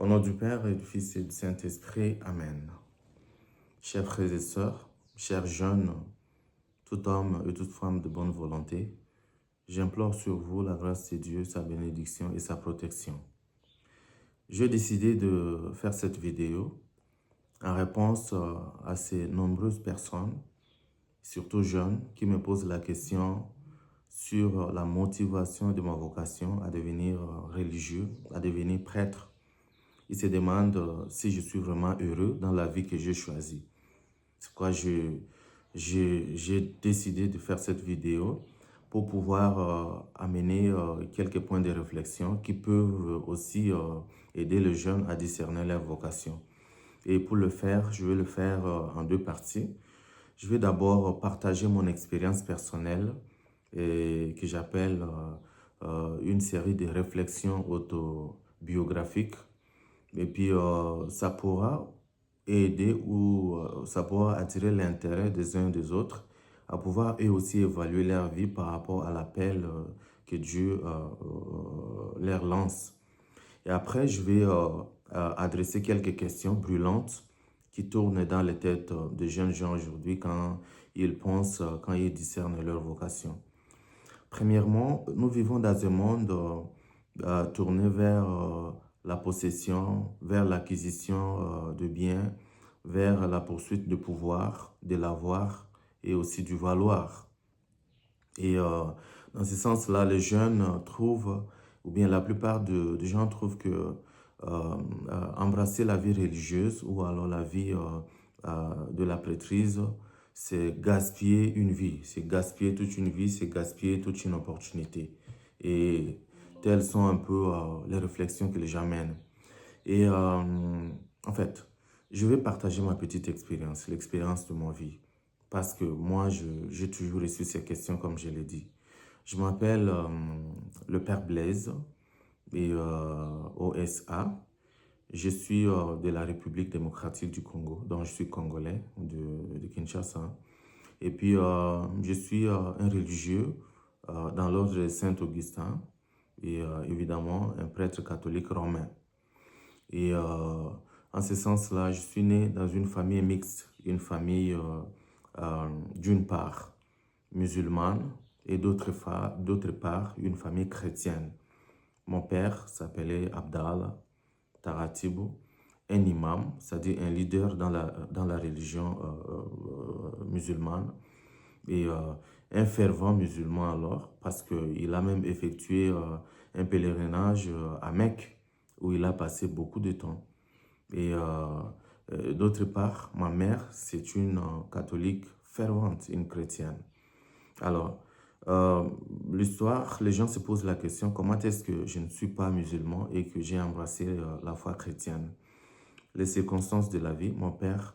Au nom du Père et du Fils et du Saint-Esprit, Amen. Chers frères et sœurs, chers jeunes, tout homme et toute femme de bonne volonté, j'implore sur vous la grâce de Dieu, sa bénédiction et sa protection. J'ai décidé de faire cette vidéo en réponse à ces nombreuses personnes, surtout jeunes, qui me posent la question sur la motivation de ma vocation à devenir religieux, à devenir prêtre. Ils se demandent si je suis vraiment heureux dans la vie que j'ai choisie. C'est pourquoi j'ai décidé de faire cette vidéo pour pouvoir amener quelques points de réflexion qui peuvent aussi aider les jeunes à discerner leur vocation. Et pour le faire, je vais le faire en deux parties. Je vais d'abord partager mon expérience personnelle que j'appelle une série de réflexions autobiographiques. Et puis, ça pourra aider ou ça pourra attirer l'intérêt des uns des autres à pouvoir eux aussi évaluer leur vie par rapport à l'appel que Dieu leur lance. Et après, je vais adresser quelques questions brûlantes qui tournent dans les têtes de jeunes gens aujourd'hui quand ils pensent, quand ils discernent leur vocation. Premièrement, nous vivons dans un monde tourné vers la possession, vers l'acquisition de biens, vers la poursuite du pouvoir, de l'avoir et aussi du valoir. Et dans ce sens-là, les jeunes trouvent, ou bien la plupart des gens trouvent que embrasser la vie religieuse ou alors la vie de la prêtrise, c'est gaspiller une vie, c'est gaspiller toute une vie, c'est gaspiller toute une opportunité. Et telles sont un peu les réflexions que les gens mènent. Et en fait, je vais partager ma petite expérience, l'expérience de ma vie. Parce que moi, j'ai toujours reçu ces questions, comme je l'ai dit. Je m'appelle le Père Blaise, et OSA. Je suis de la République démocratique du Congo, donc je suis congolais de Kinshasa. Et puis, je suis un religieux dans l'ordre de Saint-Augustin et évidemment un prêtre catholique romain. Et en ce sens-là, je suis né dans une famille mixte, une famille d'une part musulmane et d'autre part une famille chrétienne. Mon père s'appelait Abdallah Taratibu, un imam, c'est-à-dire un leader dans la religion musulmane, et un fervent musulman alors, parce qu'il a même effectué un pèlerinage à Mecque, où il a passé beaucoup de temps. Et d'autre part, ma mère, c'est une catholique fervente, une chrétienne. Alors, l'histoire, les gens se posent la question, comment est-ce que je ne suis pas musulman et que j'ai embrassé la foi chrétienne? Les circonstances de la vie, mon père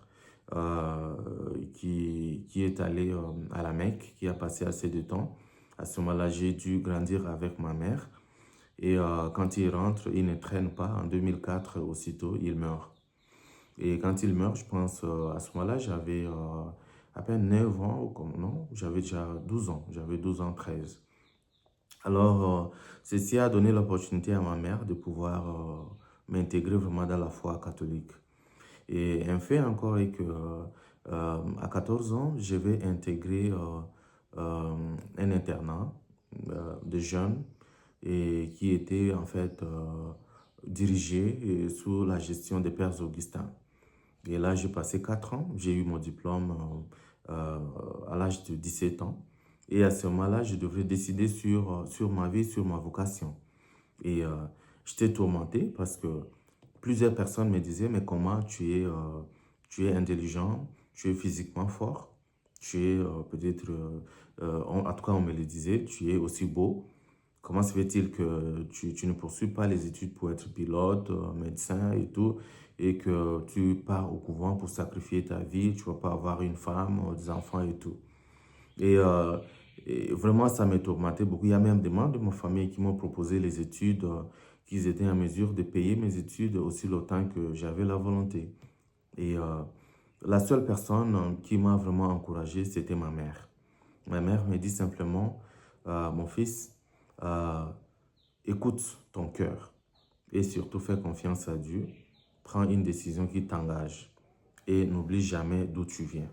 qui est allé à la Mecque, qui a passé assez de temps. À ce moment-là, j'ai dû grandir avec ma mère. Et quand il rentre, il ne traîne pas. En 2004, aussitôt, il meurt. Et quand il meurt, je pense, à ce moment-là, j'avais à peine 9 ans, ou comme non, j'avais déjà 12 ans. J'avais 12 ans, 13. Alors, ceci a donné l'opportunité à ma mère de pouvoir m'intégrer vraiment dans la foi catholique. Et un fait encore est que à 14 ans, je vais intégrer un internat de jeunes et qui était en fait dirigé sous la gestion des Pères Augustins. Et là, j'ai passé 4 ans, j'ai eu mon diplôme à l'âge de 17 ans. Et à ce moment-là, je devrais décider sur ma vie, sur ma vocation. Et j'étais tourmenté parce que plusieurs personnes me disaient, mais comment tu es intelligent, tu es physiquement fort, tu es peut-être, en tout cas on me le disait, tu es aussi beau. Comment se fait-il que tu ne poursuis pas les études pour être pilote, médecin et tout, et que tu pars au couvent pour sacrifier ta vie, tu ne vas pas avoir une femme, des enfants et tout. Et, vraiment, ça m'a tourmenté beaucoup. Il y a même des membres de ma famille qui m'ont proposé les études, qu'ils étaient en mesure de payer mes études aussi longtemps que j'avais la volonté. Et la seule personne qui m'a vraiment encouragé, c'était ma mère. Ma mère me dit simplement, mon fils, écoute ton cœur et surtout fais confiance à Dieu prends une décision qui t'engage et n'oublie jamais d'où tu viens.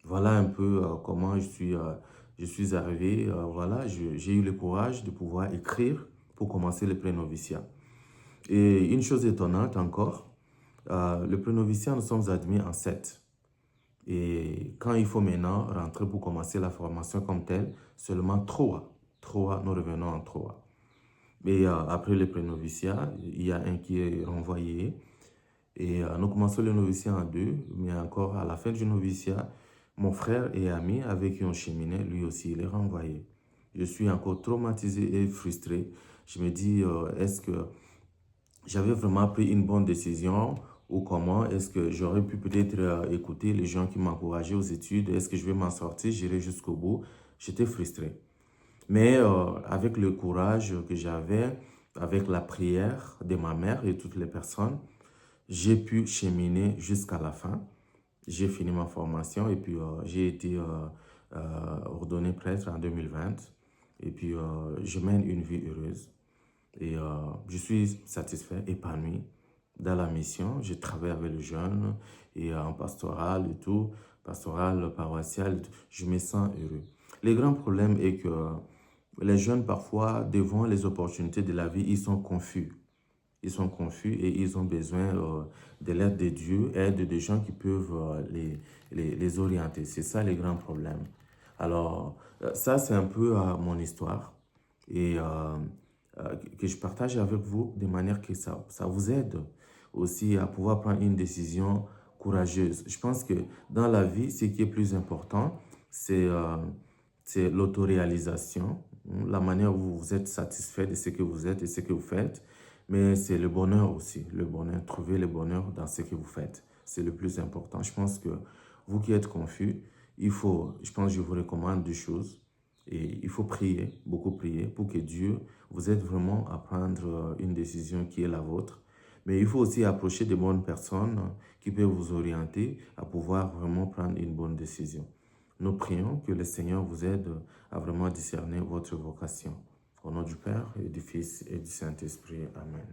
Voilà un peu comment je suis arrivé. Voilà, j'ai eu le courage de pouvoir écrire pour commencer le pré-noviciat. Et une chose étonnante encore, le pré-noviciat, nous sommes admis en 7. Et quand il faut maintenant rentrer pour commencer la formation comme telle, seulement 3. 3, nous revenons en 3. Et après le pré-noviciat, il y a un qui est renvoyé. Et nous commençons le noviciat en 2, mais encore à la fin du noviciat, mon frère et ami avec qui on cheminait, lui aussi, il est renvoyé. Je suis encore traumatisé et frustré. Je me dis, est-ce que j'avais vraiment pris une bonne décision ou comment? Est-ce que j'aurais pu peut-être écouter les gens qui m'encourageaient aux études? Est-ce que je vais m'en sortir? J'irai jusqu'au bout? J'étais frustré. Mais avec le courage que j'avais, avec la prière de ma mère et toutes les personnes, j'ai pu cheminer jusqu'à la fin. J'ai fini ma formation et puis j'ai été ordonné prêtre en 2020. Et puis je mène une vie heureuse. Et je suis satisfait, épanoui dans la mission. Je travaille avec les jeunes et en pastoral et tout, pastoral, paroissial, et tout. Je me sens heureux. Le grand problème est que les jeunes, parfois, devant les opportunités de la vie, ils sont confus. Ils sont confus et ils ont besoin de l'aide de Dieu, aide de gens qui peuvent les orienter. C'est ça le grand problème. Alors, ça, c'est un peu mon histoire et que je partage avec vous de manière que ça vous aide aussi à pouvoir prendre une décision courageuse. Je pense que dans la vie, ce qui est plus important, c'est l'autoréalisation, la manière où vous êtes satisfait de ce que vous êtes et ce que vous faites. Mais c'est le bonheur aussi, le bonheur, trouver le bonheur dans ce que vous faites. C'est le plus important. Je pense que vous qui êtes confus, je pense que je vous recommande 2 choses. Et il faut prier, beaucoup prier, pour que Dieu vous aide vraiment à prendre une décision qui est la vôtre. Mais il faut aussi approcher de bonnes personnes qui peuvent vous orienter à pouvoir vraiment prendre une bonne décision. Nous prions que le Seigneur vous aide à vraiment discerner votre vocation. Au nom du Père et du Fils et du Saint-Esprit. Amen.